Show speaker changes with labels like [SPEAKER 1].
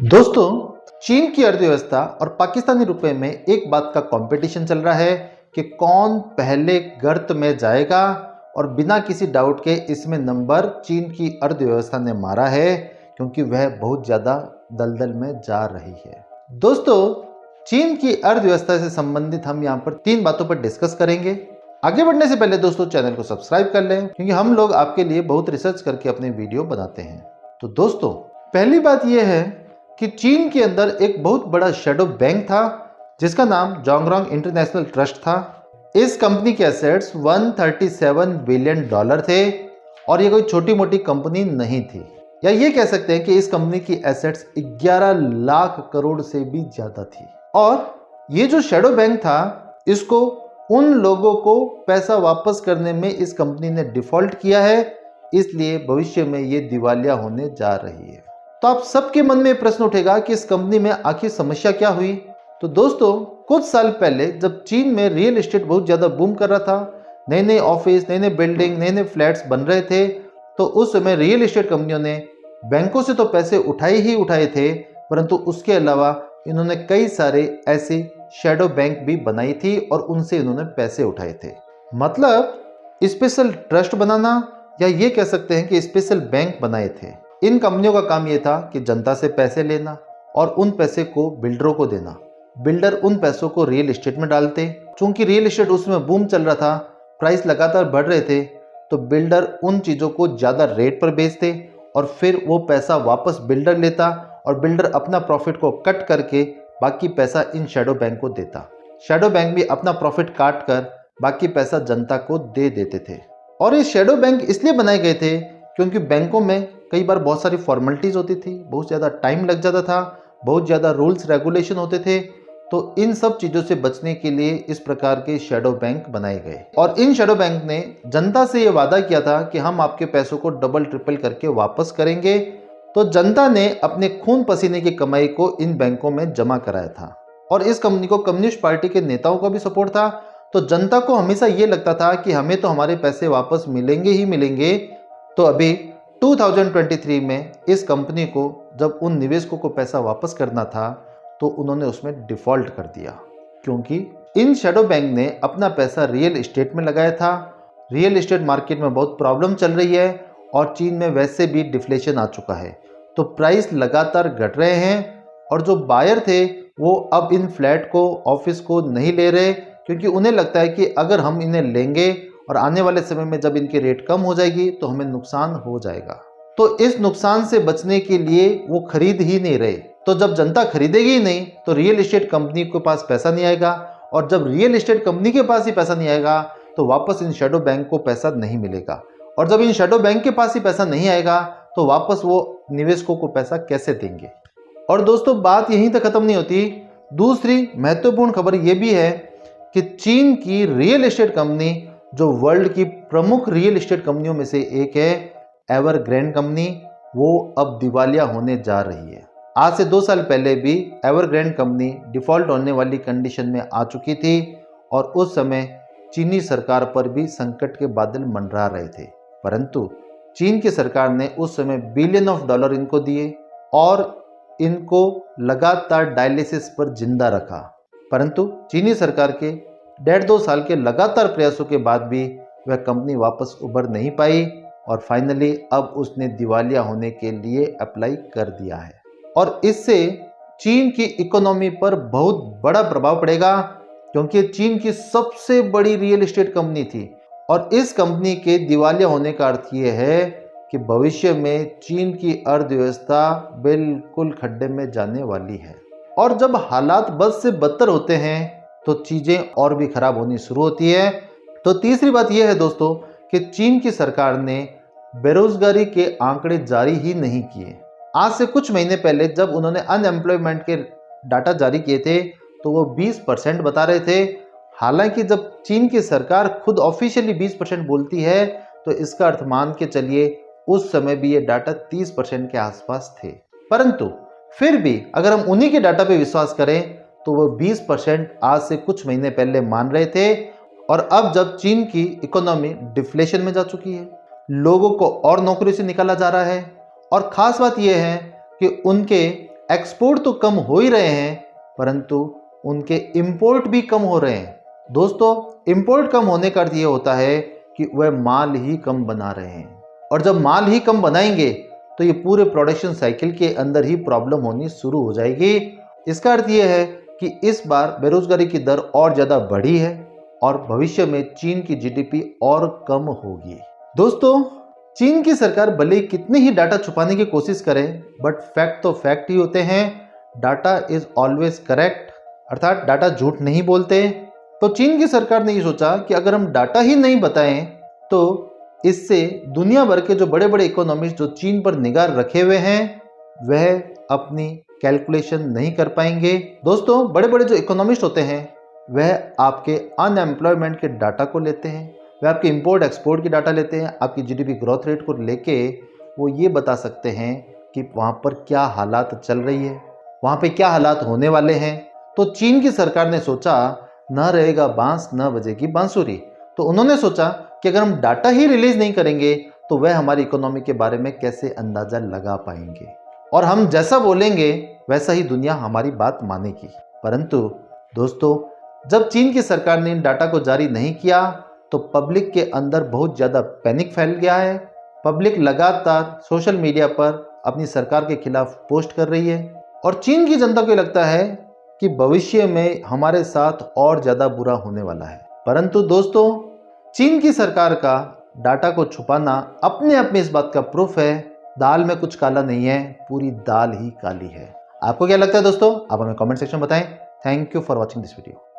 [SPEAKER 1] दोस्तों, चीन की अर्थव्यवस्था और पाकिस्तानी रुपए में एक बात का कंपटीशन चल रहा है कि कौन पहले गर्त में जाएगा। और बिना किसी डाउट के इसमें नंबर चीन की अर्थव्यवस्था ने मारा है, क्योंकि वह बहुत ज़्यादा दलदल में जा रही है। दोस्तों, चीन की अर्थव्यवस्था से संबंधित हम यहाँ पर 3 बातों पर डिस्कस करेंगे। आगे बढ़ने से पहले दोस्तों चैनल को सब्सक्राइब कर लें, क्योंकि हम लोग आपके लिए बहुत रिसर्च करके अपने वीडियो बनाते हैं। तो दोस्तों, पहली बात यह है कि चीन के अंदर एक बहुत बड़ा शैडो बैंक था जिसका नाम जोंगरोंग इंटरनेशनल ट्रस्ट था। इस कंपनी के एसेट्स 137 बिलियन डॉलर थे और ये कोई छोटी मोटी कंपनी नहीं थी। या ये कह सकते हैं कि इस कंपनी की एसेट्स 11 लाख करोड़ से भी ज्यादा थी। और ये जो शैडो बैंक था, इसको उन लोगों को पैसा वापस करने में इस कंपनी ने डिफॉल्ट किया है, इसलिए भविष्य में ये दिवालिया होने जा रही है। तो आप सबके मन में प्रश्न उठेगा कि इस कंपनी में आखिर समस्या क्या हुई। तो दोस्तों, कुछ साल पहले जब चीन में रियल एस्टेट बहुत ज़्यादा बूम कर रहा था, नए नए ऑफिस, नए नए बिल्डिंग, नए नए फ्लैट्स बन रहे थे, तो उस समय रियल एस्टेट कंपनियों ने बैंकों से तो पैसे उठाए ही उठाए थे, परंतु उसके अलावा इन्होंने कई सारे ऐसे शैडो बैंक भी बनाई थी और उनसे इन्होंने पैसे उठाए थे। मतलब स्पेशल ट्रस्ट बनाना, या ये कह सकते हैं कि स्पेशल बैंक बनाए थे। इन कंपनियों का काम ये था कि जनता से पैसे लेना और उन पैसे को बिल्डरों को देना। बिल्डर उन पैसों को रियल एस्टेट में डालते। चूंकि रियल एस्टेट उसमें बूम चल रहा था, प्राइस लगातार बढ़ रहे थे, तो बिल्डर उन चीज़ों को ज़्यादा रेट पर बेचते और फिर वो पैसा वापस बिल्डर लेता और बिल्डर अपना प्रॉफिट को कट करके बाकी पैसा इन शैडो बैंक को देता। शैडो बैंक भी अपना प्रॉफिट काट कर बाकी पैसा जनता को दे देते थे। और ये शैडो बैंक इसलिए बनाए गए थे क्योंकि बैंकों में कई बार बहुत सारी फॉर्मेलिटीज़ होती थी, बहुत ज़्यादा टाइम लग जाता था, बहुत ज़्यादा रूल्स रेगुलेशन होते थे। तो इन सब चीज़ों से बचने के लिए इस प्रकार के शैडो बैंक बनाए गए। और इन शैडो बैंक ने जनता से ये वादा किया था कि हम आपके पैसों को डबल ट्रिपल करके वापस करेंगे। तो जनता ने अपने खून पसीने की कमाई को इन बैंकों में जमा कराया था। और इस कंपनी को कम्युनिस्ट पार्टी के नेताओं का भी सपोर्ट था। तो जनता को हमेशा ये लगता था कि हमें तो हमारे पैसे वापस मिलेंगे ही मिलेंगे। तो अभी 2023 में इस कंपनी को जब उन निवेशकों को पैसा वापस करना था, तो उन्होंने उसमें डिफॉल्ट कर दिया, क्योंकि इन शैडो बैंक ने अपना पैसा रियल एस्टेट में लगाया था। रियल एस्टेट मार्केट में बहुत प्रॉब्लम चल रही है और चीन में वैसे भी डिफ्लेशन आ चुका है, तो प्राइस लगातार घट रहे हैं। और जो बायर थे वो अब इन फ्लैट को, ऑफिस को नहीं ले रहे, क्योंकि उन्हें लगता है कि अगर हम इन्हें लेंगे और आने वाले समय में जब इनकी रेट कम हो जाएगी तो हमें नुकसान हो जाएगा। तो इस नुकसान से बचने के लिए वो खरीद ही नहीं रहे। तो जब जनता खरीदेगी ही नहीं तो रियल एस्टेट कंपनी के पास पैसा नहीं आएगा, और जब रियल एस्टेट कंपनी के पास ही पैसा नहीं आएगा तो वापस इन शैडो बैंक को पैसा नहीं मिलेगा। और जब इन शैडो बैंक के पास ही पैसा नहीं आएगा तो वापस वो निवेशकों को पैसा कैसे देंगे। और दोस्तों, बात यहीं तक खत्म नहीं होती। दूसरी महत्वपूर्ण खबर ये भी है कि चीन की रियल एस्टेट कंपनी, जो वर्ल्ड की प्रमुख रियल एस्टेट कंपनियों में से एक है, एवरग्रैंड कंपनी, वो अब दिवालिया होने जा रही है। आज से 2 साल पहले भी एवरग्रैंड कंपनी डिफॉल्ट होने वाली कंडीशन में आ चुकी थी और उस समय चीनी सरकार पर भी संकट के बादल मंडरा रहे थे। परंतु चीन की सरकार ने उस समय बिलियन ऑफ डॉलर इनको दिए और इनको लगातार डायलिसिस पर जिंदा रखा। परंतु चीनी सरकार के 1.5-2 साल के लगातार प्रयासों के बाद भी वह कंपनी वापस उभर नहीं पाई और फाइनली अब उसने दिवालिया होने के लिए अप्लाई कर दिया है। और इससे चीन की इकोनॉमी पर बहुत बड़ा प्रभाव पड़ेगा, क्योंकि चीन की सबसे बड़ी रियल एस्टेट कंपनी थी। और इस कंपनी के दिवालिया होने का अर्थ ये है कि भविष्य में चीन की अर्थव्यवस्था बिल्कुल खड्डे में जाने वाली है। और जब हालात बद से बदतर होते हैं तो चीज़ें और भी खराब होनी शुरू होती है। तो तीसरी बात यह है दोस्तों कि चीन की सरकार ने बेरोजगारी के आंकड़े जारी ही नहीं किए। आज से कुछ महीने पहले जब उन्होंने अनएम्प्लॉयमेंट के डाटा जारी किए थे तो वो 20% बता रहे थे। हालांकि जब चीन की सरकार खुद ऑफिशियली 20% बोलती है तो इसका अर्थ मान के चलिए उस समय भी ये डाटा 30% के आसपास थे। परंतु फिर भी अगर हम उन्हीं के डाटा पे विश्वास करें तो वो 20% आज से कुछ महीने पहले मान रहे थे। और अब जब चीन की इकोनॉमी डिफ्लेशन में जा चुकी है, लोगों को और नौकरी से निकाला जा रहा है, और ख़ास बात यह है कि उनके एक्सपोर्ट तो कम हो ही रहे हैं, परंतु उनके इंपोर्ट भी कम हो रहे हैं। दोस्तों, इंपोर्ट कम होने का अर्थ ये होता है कि वह माल ही कम बना रहे हैं, और जब माल ही कम बनाएंगे तो ये पूरे प्रोडक्शन साइकिल के अंदर ही प्रॉब्लम होनी शुरू हो जाएगी। इसका अर्थ ये है कि इस बार बेरोजगारी की दर और ज़्यादा बढ़ी है और भविष्य में चीन की जीडीपी और कम होगी। दोस्तों, चीन की सरकार भले ही कितने ही डाटा छुपाने की कोशिश करे, बट फैक्ट तो फैक्ट ही होते हैं। डाटा इज ऑलवेज करेक्ट, अर्थात डाटा झूठ नहीं बोलते। तो चीन की सरकार ने ये सोचा कि अगर हम डाटा ही नहीं बताएं तो इससे दुनिया भर के जो बड़े बड़े इकोनॉमिस्ट जो चीन पर निगाह रखे हुए हैं वह अपनी कैलकुलेशन नहीं कर पाएंगे। दोस्तों, बड़े बड़े जो इकोनॉमिस्ट होते हैं वह आपके अनएम्प्लॉयमेंट के डाटा को लेते हैं, वह आपके इंपोर्ट एक्सपोर्ट की डाटा लेते हैं, आपकी जीडीपी ग्रोथ रेट को लेके वो ये बता सकते हैं कि वहाँ पर क्या हालात चल रही है, वहाँ पे क्या हालात होने वाले हैं। तो चीन की सरकार ने सोचा न रहेगा बांस न बजेगी बांसुरी। तो उन्होंने सोचा कि अगर हम डाटा ही रिलीज नहीं करेंगे तो वह हमारी इकोनॉमी के बारे में कैसे अंदाजा लगा पाएंगे, और हम जैसा बोलेंगे वैसा ही दुनिया हमारी बात मानेगी। परंतु दोस्तों, जब चीन की सरकार ने इन डाटा को जारी नहीं किया तो पब्लिक के अंदर बहुत ज़्यादा पैनिक फैल गया है। पब्लिक लगातार सोशल मीडिया पर अपनी सरकार के खिलाफ पोस्ट कर रही है और चीन की जनता को लगता है कि भविष्य में हमारे साथ और ज़्यादा बुरा होने वाला है। परंतु दोस्तों, चीन की सरकार का डाटा को छुपाना अपने आप में इस बात का प्रूफ है, दाल में कुछ काला नहीं है, पूरी दाल ही काली है। आपको क्या लगता है दोस्तों? आप हमें कमेंट सेक्शन में बताएं। Thank you for watching this video.